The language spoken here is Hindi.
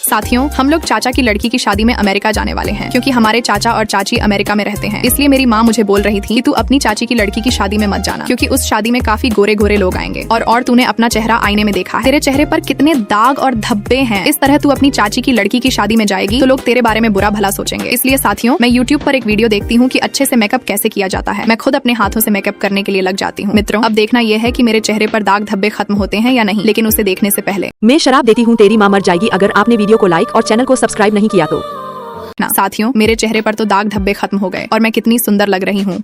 साथियों, हम लोग चाचा की लड़की की शादी में अमेरिका जाने वाले हैं क्योंकि हमारे चाचा और चाची अमेरिका में रहते हैं। इसलिए मेरी माँ मुझे बोल रही थी कि तू अपनी चाची की लड़की की शादी में मत जाना क्योंकि उस शादी में काफी गोरे गोरे लोग आएंगे और तूने अपना चेहरा आईने में देखा है, तेरे चेहरे पर कितने दाग और धब्बे हैं। इस तरह तू अपनी चाची की लड़की की शादी में जाएगी तो लोग तेरे बारे में बुरा भला सोचेंगे। इसलिए साथियों, मैं YouTube पर एक वीडियो देखती हूँ कि अच्छे से मेकअप कैसे किया जाता है। मैं खुद अपने हाथों से मेकअप करने के लिए लग जाती हूँ। मित्रों, अब देखना यह है कि मेरे चेहरे पर दाग धब्बे खत्म होते हैं या नहीं, लेकिन उसे देखने से पहले मैं शराब देती हूँ तेरी माँ मर जाएगी अगर आपने वीडियो को लाइक और चैनल को सब्सक्राइब नहीं किया तो। साथियों, मेरे चेहरे पर तो दाग धब्बे खत्म हो गए और मैं कितनी सुंदर लग रही हूँ।